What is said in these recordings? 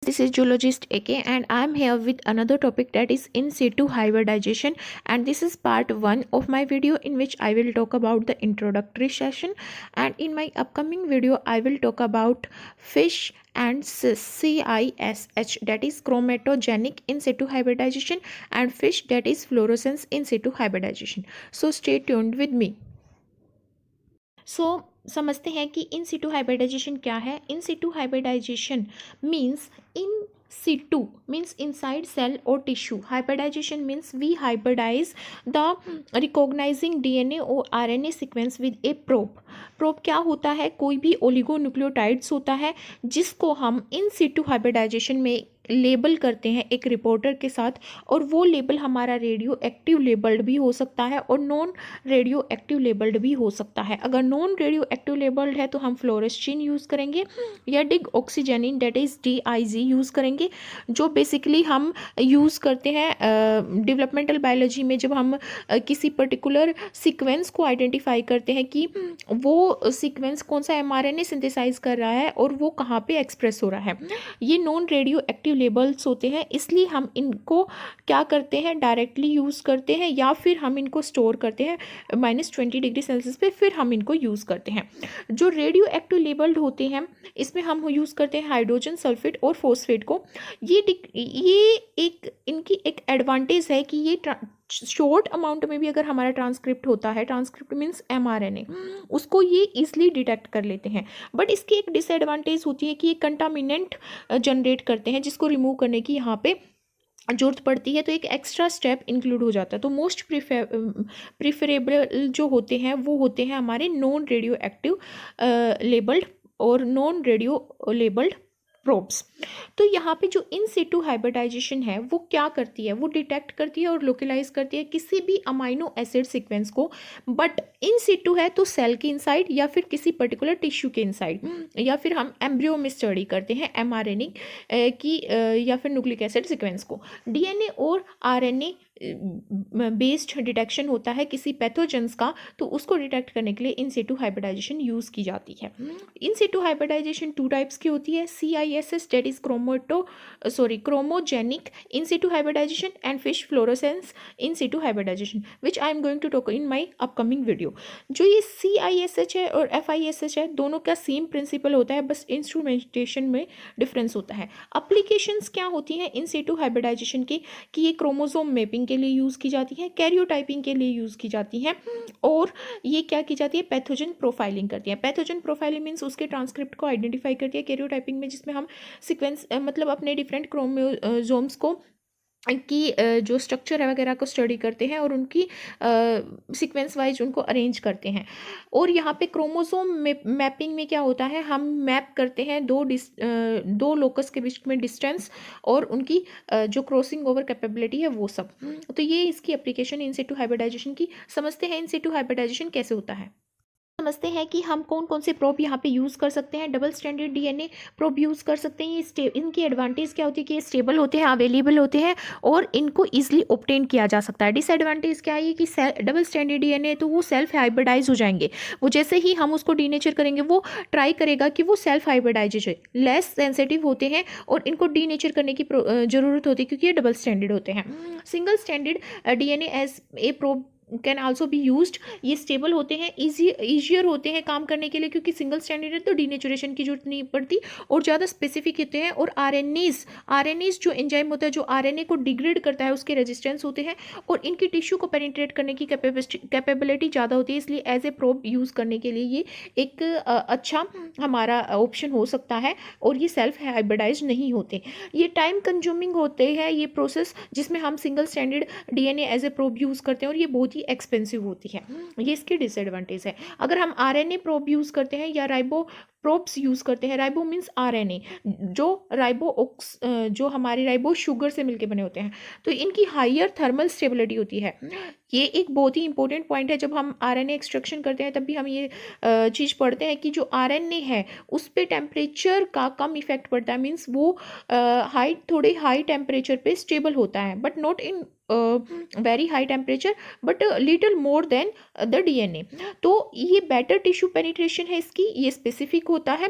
this is Zoologist AK and I am here with another topic, that is in situ hybridization, and this is part 1 of my video in which I will talk about the introductory session, and in my upcoming video I will talk about fish and CISH, that is chromatogenic in situ hybridization, and fish, that is fluorescence in situ hybridization. So stay tuned with me. सो समझते हैं कि इन situ hybridization क्या है. In situ hybridization means in situ means inside cell or tissue. Hybridization means we hybridize the recognizing DNA or RNA sequence with a probe. probe क्या होता है? कोई भी ओलिगोन्यूक्लियोटाइड्स होता है जिसको हम इन सिटू हाइब्रिडाइजेशन में लेबल करते हैं एक रिपोर्टर के साथ, और वो लेबल हमारा रेडियो एक्टिव लेबल्ड भी हो सकता है और नॉन रेडियो एक्टिव लेबल्ड भी हो सकता है. अगर नॉन रेडियो एक्टिव लेबल्ड है तो हम फ्लोरेस्टिन यूज़ करेंगे या डिग ऑक्सीजेनिन, डेट इज़ DIG यूज़ करेंगे, जो बेसिकली हम यूज़ करते हैं डेवलपमेंटल बायोलॉजी में जब हम किसी पर्टिकुलर सीक्वेंस को आइडेंटिफाई करते हैं कि वो सीक्वेंस कौन सा mRNA सिंथेसाइज कर रहा है और वो कहाँ पे एक्सप्रेस हो रहा है. ये नॉन रेडियो एक्टिव लेबल्स होते हैं, इसलिए हम इनको क्या करते हैं, डायरेक्टली यूज़ करते हैं या फिर हम इनको स्टोर करते हैं -20 डिग्री सेल्सियस पे, फिर हम इनको यूज़ करते हैं. जो रेडियो एक्टिव लेबल्ड होते हैं इसमें हम यूज़ करते हैं हाइड्रोजन सल्फेट और फॉस्फेट को. ये एक इनकी एक एडवांटेज है कि ये शॉर्ट अमाउंट में भी अगर हमारा ट्रांसक्रिप्ट होता है, ट्रांसक्रिप्ट मीन्स mRNA, उसको ये ईजिली डिटेक्ट कर लेते हैं. बट इसकी एक डिसएडवांटेज होती है कि ये कंटामिनेंट जनरेट करते हैं जिसको रिमूव करने की यहाँ पे जरूरत पड़ती है, तो एक एक्स्ट्रा स्टेप इंक्लूड हो जाता है. तो मोस्ट प्रिफरेबल जो होते हैं वो होते हैं हमारे नॉन रेडियो एक्टिव लेबल्ड और नॉन रेडियो लेबल्ड प्रोब्स. तो यहाँ पे जो इन सिटू हाइब्रिडाइजेशन है वो क्या करती है, वो डिटेक्ट करती है और लोकलाइज करती है किसी भी अमाइनो एसिड सीक्वेंस को, बट इन सिटू है तो सेल के इनसाइड या फिर किसी पर्टिकुलर टिश्यू के इनसाइड, या फिर हम एम्ब्रियो में स्टडी करते हैं mRNA की या फिर न्यूक्लिक एसिड सीक्वेंस को. DNA और RNA बेस्ड डिटेक्शन होता है किसी पैथोजेंस का, तो उसको डिटेक्ट करने के लिए इन सिटू हाइब्रिडाइजेशन यूज़ की जाती है. इन सिटू हाइब्रिडाइजेशन 2 टाइप्स की होती है, CISH, that is chromogenic in situ hybridization, and FISH fluorescence in situ hybridization, which I am going to talk in my upcoming video. जो ये CISH है और FISH है, दोनों का सेम प्रिंसिपल होता है, बस इंस्ट्रूमेंटेशन में डिफरेंस होता है. अप्लीकेशंस क्या होती हैं इन सिटू हाइब्रिडाइजेशन की, कि ये क्रोमोसोम मैपिंग के लिए यूज़ की जाती है, कैरियोटाइपिंग के लिए यूज़ की जाती हैं, और ये क्या की जाती है, पैथोजन प्रोफाइलिंग करती है. पैथोजन प्रोफाइलिंग मीन्स उसके ट्रांसक्रिप्ट को आइडेंटिफाई करती है. कैरियोटाइपिंग में जिसमें हम सीक्वेंस मतलब अपने डिफरेंट क्रोमोसोम्स को की जो स्ट्रक्चर है वगैरह को स्टडी करते हैं और उनकी सीक्वेंस वाइज उनको अरेंज करते हैं. और यहाँ पे क्रोमोसोम मैपिंग में क्या होता है, हम मैप करते हैं दो लोकस के बीच में डिस्टेंस और उनकी जो क्रॉसिंग ओवर कैपेबिलिटी है वो सब. तो ये इसकी एप्लीकेशन इन सिटू हाइब्रिडाइजेशन की. समझते हैं इन सिटू हाइब्रिडाइजेशन कैसे होता है. समझते हैं कि हम कौन कौन से प्रोब यहाँ पे यूज़ कर सकते हैं. Double standard DNA probe use कर सकते हैं. ये इनकी एडवांटेज क्या होती है कि ये स्टेबल होते हैं, अवेलेबल होते हैं और इनको ईजिली ऑब्टेन किया जा सकता है. डिसएडवांटेज क्या है कि डबल स्टैंडर्ड DNA तो वो सेल्फ हाइब्रिडाइज हो जाएंगे. वो जैसे ही हम उसको डीनेचर करेंगे वो ट्राई करेगा कि वो सेल्फ हाइब्रिडाइज हो, लेस सेंसिटिव होते हैं और इनको डीनेचर करने की ज़रूरत होती है क्योंकि ये डबल स्टैंडर्ड होते हैं. Single stranded DNA as a probe can also be used. ये स्टेबल होते हैं, ईजियर होते हैं काम करने के लिए क्योंकि सिंगल स्टैंडर्ड है तो डीनेचुरेशन की जरूरत नहीं पड़ती और ज़्यादा स्पेसिफिक होते हैं. और RNAs जो एंजाइम होता है जो RNA को डिग्रेड करता है उसके रेजिस्टेंस होते हैं और इनकी टिश्यू को पेनिट्रेट करने की कैपेबिलिटी ज़्यादा होती है. इसलिए एज ए प्रोब यूज़ करने के लिए ये एक अच्छा हमारा ऑप्शन हो सकता है और ये सेल्फ हाइब्रिडाइज नहीं होते. ये टाइम कंज्यूमिंग होते हैं ये प्रोसेस जिसमें हम single stranded DNA as a probe use करते हैं और ये बहुत एक्सपेंसिव होती है. ये इसकी डिसएडवांटेज है. अगर हम RNA प्रोब यूज़ करते हैं या राइबो प्रोब्स यूज़ करते हैं, राइबो मीन्स RNA, जो हमारे राइबो शुगर से मिलके बने होते हैं, तो इनकी हायर थर्मल स्टेबिलिटी होती है. ये एक बहुत ही इंपॉर्टेंट पॉइंट है. जब हम RNA एक्सट्रैक्शन करते हैं तब भी हम ये चीज़ पढ़ते हैं कि जो RNA है उस पर टेम्परेचर का कम इफेक्ट पड़ता है. मीन्स वो थोड़े हाई टेम्परेचर पे स्टेबल होता है, but not in very high temperature but little more than the DNA. तो ये बेटर टिश्यू पेनिट्रेशन है इसकी, ये स्पेसिफिक होता है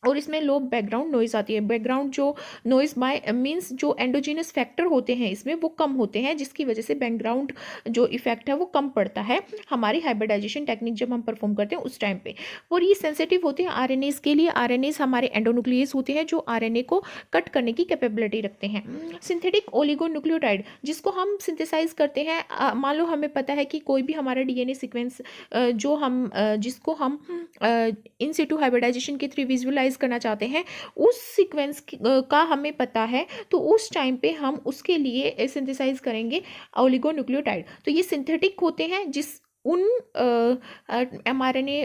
और इसमें लो बैकग्राउंड नॉइज़ आती है। बैकग्राउंड जो नॉइज़ बाय मीन्स जो एंडोजीनस फैक्टर होते हैं इसमें वो कम होते हैं, जिसकी वजह से बैकग्राउंड जो इफेक्ट है वो कम पड़ता है हमारी हाइब्रिडाइजेशन टेक्निक जब हम परफॉर्म करते हैं उस टाइम पे। और ये सेंसिटिव होते हैं आरएनएस के लिए। आरएनएस हमारे एंडोन्यूक्लियस होते हैं जो आरएनए को कट करने की कैपेबिलिटी रखते हैं। सिंथेटिक ओलिगोन्यूक्लियोटाइड जिसको हम सिंथेसाइज करते हैं, मान लो हमें पता है कि कोई भी हमारा डीएनए सीक्वेंस जो हम जिसको हम इन सिटू हाइब्रिडाइजेशन के थ्रू विजुअलाइज करना चाहते हैं, उस सीक्वेंस का हमें पता है, तो उस टाइम पे हम उसके लिए सिंथेसाइज करेंगे ओलिगोन्यूक्लियोटाइड। तो ये सिंथेटिक होते हैं जिस उन mRNA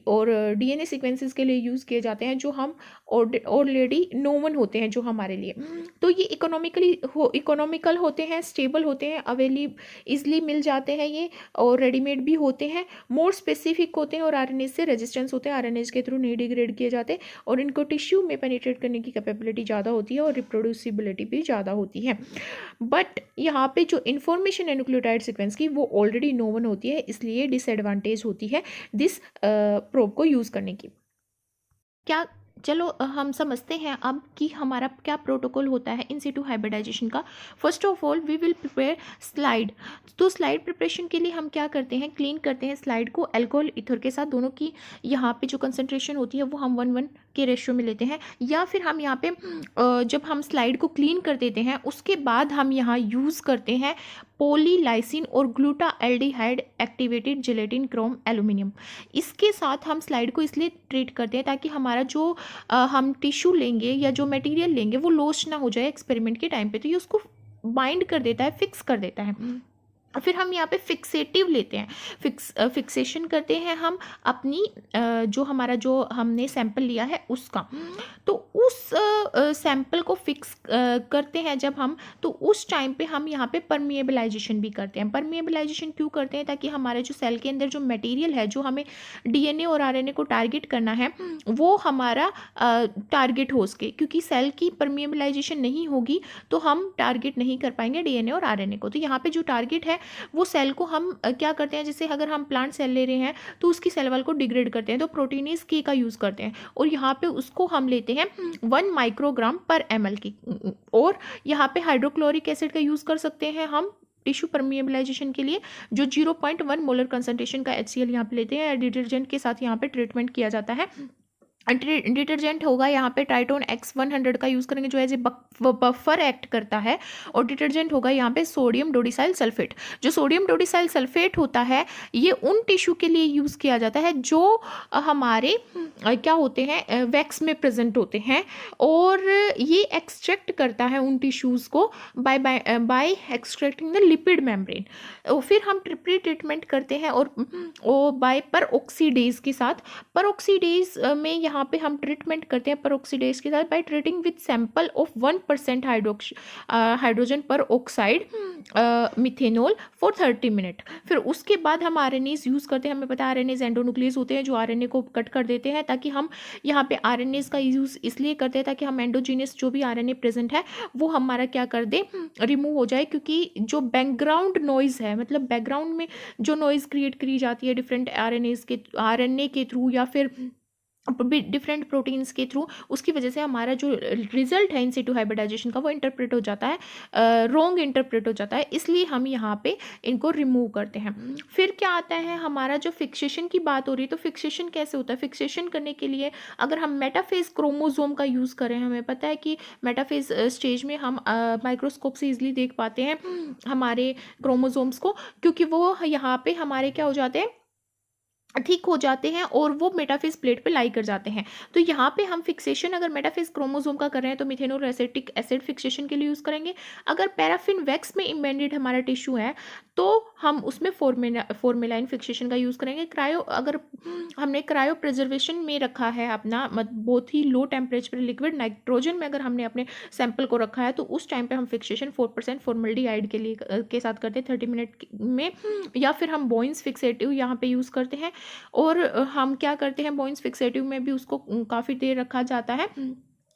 और डीएनए सीक्वेंसेस के लिए यूज़ किए जाते हैं जो हम ऑलरेडी नोवन होते हैं जो हमारे लिए। तो ये इकोनॉमिकल होते हैं, स्टेबल होते हैं, इजली मिल जाते हैं ये, और रेडीमेड भी होते हैं, मोर स्पेसिफिक होते हैं और आरएनए से रेजिस्टेंस होते हैं, आरएनए के थ्रू नहीं डिग्रेड किए जाते, और इनको टिश्यू में पेनिट्रेट करने की कैपेबिलिटी ज़्यादा होती है और रिप्रोड्यूसिबिलिटी भी ज़्यादा होती है। बट यहाँ पे जो इन्फॉर्मेशन है न्यूक्लियोटाइड सीक्वेंस की वो ऑलरेडी नोवन होती है, इसलिए डिसएडवांटेज होती है दिस प्रोब को यूज़ करने की। क्या चलो हम समझते हैं अब कि हमारा क्या प्रोटोकॉल होता है इन सिटू हाइब्रिडाइजेशन का। First of all we will prepare slide. तो स्लाइड प्रिपरेशन के लिए हम क्या करते हैं, क्लीन करते हैं स्लाइड को अल्कोहल ईथर के साथ, दोनों की यहाँ पे जो कंसंट्रेशन होती है वो हम 1:1 के रेशियो में लेते हैं। या फिर हम यहाँ पे जब हम स्लाइड को क्लीन कर देते हैं उसके बाद हम यहाँ यूज़ करते हैं पॉलीलाइसिन और ग्लूटाएल्डिहाइड एक्टिवेटेड जेलेटिन क्रोम एल्यूमिनियम। इसके साथ हम स्लाइड को इसलिए ट्रीट करते हैं ताकि हमारा जो हम टिश्यू लेंगे या जो मटेरियल लेंगे वो लॉस्ट ना हो जाए एक्सपेरिमेंट के टाइम पे, तो ये उसको बाइंड कर देता है, फिक्स कर देता है। फिर हम यहाँ पे फिक्सेटिव लेते हैं, फिक्सेशन करते हैं हम अपनी जो हमारा जो हमने सैंपल लिया है उसका। तो उस सैंपल को फिक्स करते हैं जब हम, तो उस टाइम पे हम यहाँ पे परमिएबलाइजेशन भी करते हैं। परमिएबलाइजेशन क्यों करते हैं, ताकि हमारे जो सेल के अंदर जो मटेरियल है जो हमें डीएनए और आरएनए को टारगेट करना है वो हमारा टारगेट हो सके, क्योंकि सेल की परमिएबलाइजेशन नहीं होगी तो हम टारगेट नहीं कर पाएंगे डीएनए और आरएनए को। तो यहाँ पे जो टारगेट है वो सेल को हम क्या करते हैं, जैसे अगर हम प्लांट सेल ले रहे हैं तो उसकी सेल वॉल को डिग्रेड करते हैं, तो प्रोटीनेज के का यूज़ करते हैं, और यहाँ पे उसको हम लेते हैं 1 माइक्रोग्राम पर ml की। और यहाँ पे हाइड्रोक्लोरिक एसिड का यूज़ कर सकते हैं हम टिश्यू परमिएबलाइजेशन के लिए, जो 0.1 मोलर कंसंट्रेशन का HCl यहाँ पे लेते हैं। डिटर्जेंट के साथ यहाँ पे ट्रीटमेंट किया जाता है। डिटर्जेंट होगा यहाँ पे ट्राइटोन X100 का यूज़ करेंगे जो एज ए बफर एक्ट करता है। और डिटर्जेंट होगा यहाँ पे सोडियम डोडिसाइल सल्फेट। जो सोडियम डोडिसाइल सल्फेट होता है ये उन टिश्यू के लिए यूज़ किया जाता है जो हमारे क्या होते हैं, वैक्स में प्रेजेंट होते हैं, और ये एक्सट्रैक्ट करता है उन टिश्यूज़ को by extracting the lipid membrane. फिर हम प्री ट्रीटमेंट करते हैं और बाय परऑक्सीडेज के साथ। परऑक्सीडेज में यहाँ पे हम ट्रीटमेंट करते हैं परऑक्सीडेज के साथ by treating with sample of 1% hydrogen पर ऑक्साइड मिथेनॉल फॉर 30 मिनट। फिर उसके बाद हम आरएनएज यूज़ करते हैं। हमें पता है आरएनएज एंडोन्यूक्लियस होते हैं जो आरएनए को कट कर देते हैं, ताकि हम यहाँ पे आरएनएज का यूज़ इसलिए करते हैं ताकि हम एंडोजीनियस जो भी आरएनए प्रेजेंट है वो हमारा क्या कर दे, रिमूव हो जाए। क्योंकि जो बैकग्राउंड नॉइज़ है, मतलब बैकग्राउंड में जो नॉइज़ क्रिएट करी जाती है डिफरेंट आरएनए के थ्रू या फिर डिफरेंट प्रोटीन्स के थ्रू, उसकी वजह से हमारा जो रिजल्ट है इन सिटू हाइब्रिडाइजेशन का वो इंटरप्रेट हो जाता है, रॉन्ग इंटरप्रेट हो जाता है, इसलिए हम यहाँ पे इनको रिमूव करते हैं। फिर क्या आता है, हमारा जो फिक्सेशन की बात हो रही है, तो फिक्सेशन कैसे होता है। फिक्सेशन करने के लिए अगर हम मेटाफेज क्रोमोजोम का यूज़ करें, हमें पता है कि मेटाफेज स्टेज में हम माइक्रोस्कोप से ईजिली देख पाते हैं हमारे क्रोमोजोम्स को, क्योंकि वो यहाँ पे हमारे क्या हो जाते हैं, ठीक हो जाते हैं और वो मेटाफेज प्लेट पे लाई कर जाते हैं। तो यहाँ पे हम फिक्सेशन अगर मेटाफेज क्रोमोसोम का कर रहे हैं तो मिथेनोल एसिटिक एसिड फिक्सेशन के लिए यूज़ करेंगे। अगर पैराफिन वैक्स में इम्बेडेड हमारा टिश्यू है तो हम उसमें फॉर्मेलाइन फिक्सेशन का यूज़ करेंगे। अगर हमने क्रायो प्रिजर्वेशन में रखा है अपना, बहुत ही लो टेम्परेचर लिक्विड नाइट्रोजन में अगर हमने अपने सैंपल को रखा है, तो उस टाइम पे हम फिक्सेशन 4% फॉर्मल्डिहाइड के साथ करते हैं 30 मिनट में। या फिर हम बॉइंस फिक्सेटिव यहाँ पे यूज़ करते हैं, और हम क्या करते हैं, बॉइंस फिक्सेटिव में भी उसको काफ़ी देर रखा जाता है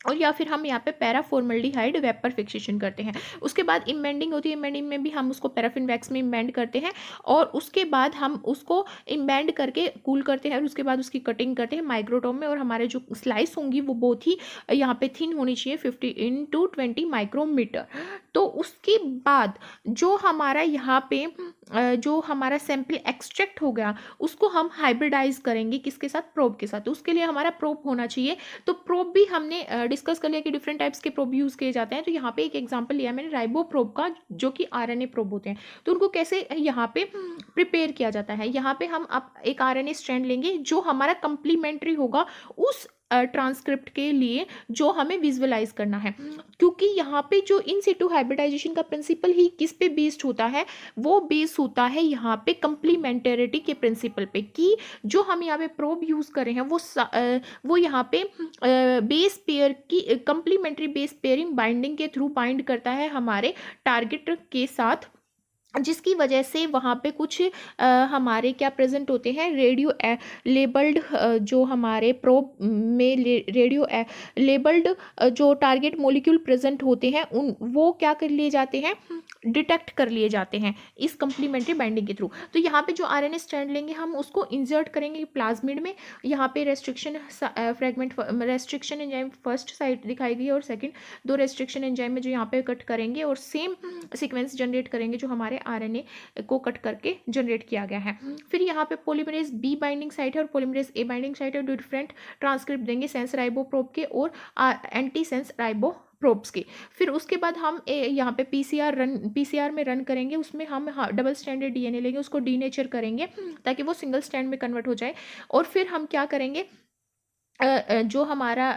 और या फिर हम यहाँ पे पैराफॉर्मल्डिहाइड वेपर फिक्सेशन करते हैं। उसके बाद इम्बेंडिंग होती है, इम्बेंडिंग में भी हम उसको पैराफिन वैक्स में इम्बेंड करते हैं और उसके बाद हम उसको इम्बेंड करके कूल करते हैं और उसके बाद उसकी कटिंग करते हैं माइक्रोटोम में, और हमारे जो स्लाइस होंगी वो बहुत ही यहाँ पे थिन होनी चाहिए 50 × 20 माइक्रोमीटर। तो उसके बाद जो हमारा यहाँ पे जो हमारा सैंपल एक्सट्रैक्ट हो गया उसको हम हाइब्रिडाइज करेंगे किसके साथ, प्रोब के साथ। तो उसके लिए हमारा प्रोब होना चाहिए। तो प्रोब भी हमने डिस्कस कर लिया कि डिफरेंट टाइप्स के प्रोब यूज़ किए जाते हैं। तो यहाँ पे एक एग्जांपल लिया मैंने राइबो प्रोब का, जो कि आरएनए प्रोब होते हैं। तो उनको कैसे यहाँ पे प्रिपेयर किया जाता है, यहाँ पे हम अब एक आरएनए स्ट्रैंड लेंगे जो हमारा कंप्लीमेंट्री होगा उस ट्रांसक्रिप्ट के लिए जो हमें विजुअलाइज करना है। क्योंकि यहाँ पे जो इन सिटू हाइब्रिडाइजेशन का प्रिंसिपल ही किस पे बेस्ड होता है, वो बेस होता है यहाँ पे कंप्लीमेंटरिटी के प्रिंसिपल पे, कि जो हम यहाँ पे प्रोब यूज कर रहे हैं वो यहाँ पे बेस पेयर की कंप्लीमेंट्री बेस पेयरिंग बाइंडिंग के थ्रू बाइंड करता है हमारे टारगेट के साथ, जिसकी वजह से वहाँ पे कुछ हमारे क्या प्रेजेंट होते हैं, रेडियो लेबल्ड जो हमारे प्रोब में रेडियो लेबल्ड जो टारगेट मॉलिक्यूल प्रेजेंट होते हैं उन वो क्या कर लिए जाते हैं, डिटेक्ट कर लिए जाते हैं इस कंप्लीमेंट्री बाइंडिंग के थ्रू। तो यहाँ पे जो आरएनए स्ट्रैंड लेंगे हम उसको इंसर्ट करेंगे प्लाज्मिड में। यहाँ पे restriction fragment restriction enzyme first side दिखाई गई है और सेकंड दो रेस्ट्रिक्शन एंजाइम में जो यहाँ पे कट करेंगे और सेम सीक्वेंस जनरेट करेंगे जो हमारे आरएनए को कट करके जनरेट किया गया है। फिर यहाँ पे पॉलीमरेज बी बाइंडिंग साइट है और पॉलीमरेज ए बाइंडिंग साइट है, डिफरेंट ट्रांसक्रिप्ट देंगे सेंस राइबो प्रोब के और एंटी सेंस राइबो प्रोब्स की। फिर उसके बाद हम यहाँ पे पीसीआर में रन करेंगे। उसमें हम डबल स्टैंडर्ड डीएनए लेंगे, उसको डीनेचर करेंगे ताकि वो सिंगल स्टैंड में कन्वर्ट हो जाए। और फिर हम क्या करेंगे, जो हमारा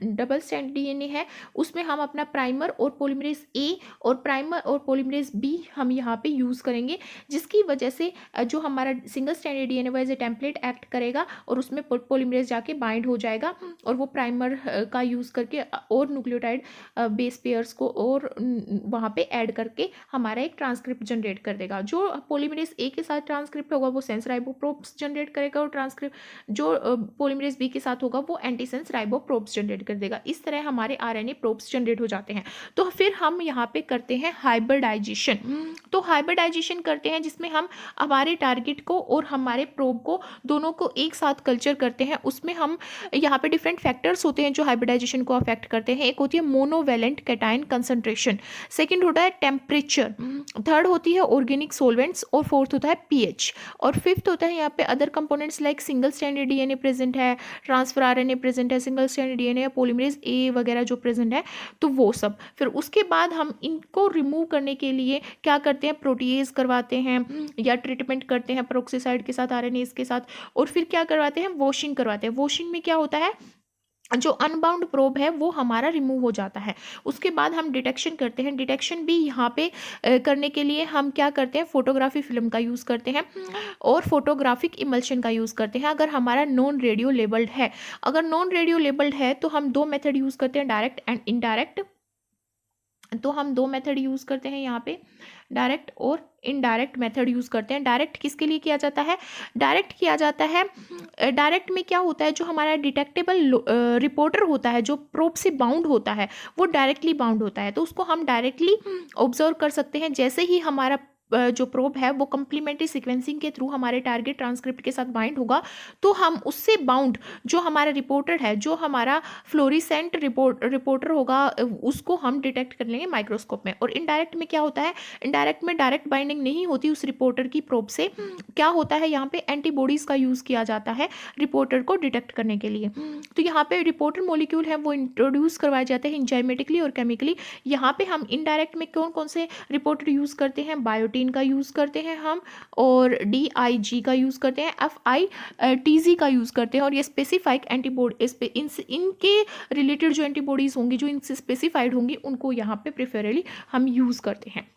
डबल स्टैंड डीएनए है उसमें हम अपना प्राइमर और पॉलीमरेज ए और प्राइमर और पॉलीमरेज बी हम यहाँ पे यूज़ करेंगे, जिसकी वजह से जो हमारा सिंगल स्टैंडर्ड डीएनए वो एज ए टेम्पलेट एक्ट करेगा और उसमें पॉलीमरेज जाके बाइंड हो जाएगा और वो प्राइमर का यूज़ करके और न्यूक्लियोटाइड बेस पेयर्स को और वहाँ पे ऐड करके हमारा एक ट्रांसक्रिप्ट जनरेट कर देगा। जो पॉलीमरेज ए के साथ ट्रांसक्रिप्ट होगा वो सेंस राइबोप्रोब्स जनरेट करेगा और ट्रांसक्रिप्ट जो पॉलीमरेज बी के साथ होगा वो एंटीसेंस राइबोप्रोब्स जनरेट कर देगा। इस तरह हमारे आरएनए प्रोब्स जनरेट हो जाते हैं। तो फिर हम यहाँ पे करते हैं हाइब्रिडाइजेशन। तो हाइब्रिडाइजेशन करते हैं जिसमें हम हमारे टारगेट को और हमारे प्रोब को दोनों को एक साथ कल्चर करते हैं। उसमें हम यहाँ पे डिफरेंट फैक्टर्स होते हैं जो हाइब्रिडाइजेशन को अफेक्ट करते हैं। एक होती है मोनोवेलेंट कैटायन कंसंट्रेशन, सेकेंड होता है टेम्परेचर, थर्ड होती है ऑर्गेनिक सोलवेंट्स और फोर्थ होता है पीएच, और फिफ्थ होता है यहाँ पे other components like single standard DNA present है, ट्रांसफर आरएनए प्रेजेंट है, सिंगल स्टैंडर्ड डीएनए या पॉलीमरेज ए वगैरह जो प्रेजेंट है, तो वो सब। फिर उसके बाद हम इनको रिमूव करने के लिए क्या करते हैं, प्रोटीएज करवाते हैं या ट्रीटमेंट करते हैं पेरोक्सीसाइड के साथ, आरएनएज के साथ, और फिर क्या करवाते हैं, वॉशिंग करवाते हैं। वॉशिंग में क्या होता है, जो अनबाउंड प्रोब है वो हमारा रिमूव हो जाता है। उसके बाद हम डिटेक्शन करते हैं। डिटेक्शन भी यहाँ पे करने के लिए हम क्या करते हैं, फोटोग्राफी फिल्म का यूज़ करते हैं और फोटोग्राफिक इमल्शन का यूज़ करते हैं अगर हमारा नॉन रेडियो लेबल्ड है। अगर नॉन रेडियो लेबल्ड है तो हम दो मेथड यूज़ करते हैं, डायरेक्ट एंड इनडायरेक्ट। तो हम दो मेथड यूज़ करते हैं यहाँ पे, डायरेक्ट और इनडायरेक्ट मेथड यूज़ करते हैं। डायरेक्ट किसके लिए किया जाता है, डायरेक्ट किया जाता है, डायरेक्ट में क्या होता है, जो हमारा डिटेक्टेबल रिपोर्टर होता है जो प्रोब से बाउंड होता है वो डायरेक्टली बाउंड होता है, तो उसको हम डायरेक्टली ऑब्जर्व कर सकते हैं। जैसे ही हमारा जो प्रोब है वो कंप्लीमेंट्री सीक्वेंसिंग के थ्रू हमारे टारगेट ट्रांसक्रिप्ट के साथ बाइंड होगा, तो हम उससे बाउंड जो हमारा रिपोर्टर है, जो हमारा फ्लोरिसेंट रिपोर्टर होगा, उसको हम डिटेक्ट कर लेंगे माइक्रोस्कोप में। और इनडायरेक्ट में क्या होता है, इनडायरेक्ट में डायरेक्ट बाइंडिंग नहीं होती उस रिपोर्टर की प्रोब से। क्या होता है, यहाँ पे एंटीबॉडीज़ का यूज़ किया जाता है रिपोर्टर को डिटेक्ट करने के लिए। तो यहाँ पे रिपोर्टर मॉलिक्यूल है वो इंट्रोड्यूस करवाए जाते हैं एंजाइमेटिकली और केमिकली। यहाँ पे हम इनडायरेक्ट में कौन कौन से रिपोर्टर यूज़ करते हैं, बायोटीन का यूज़ करते हैं हम, और DIG का यूज़ करते हैं, FITZ का यूज़ करते हैं, और ये स्पेसिफाइक एंटीबॉडी इनके रिलेटेड जो एंटीबॉडीज़ होंगी जो इनसे स्पेसिफाइड होंगी उनको यहाँ पे प्रेफरेबली हम यूज़ करते हैं।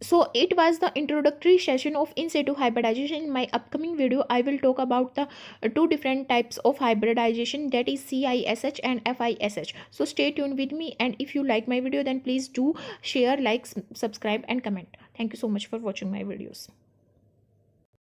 So it was the introductory session of in situ hybridization. In my upcoming video I will talk about the two different types of hybridization, that is CISH and FISH. So stay tuned with me, and if you like my video then please do share, like, subscribe and comment. Thank you so much for watching my videos.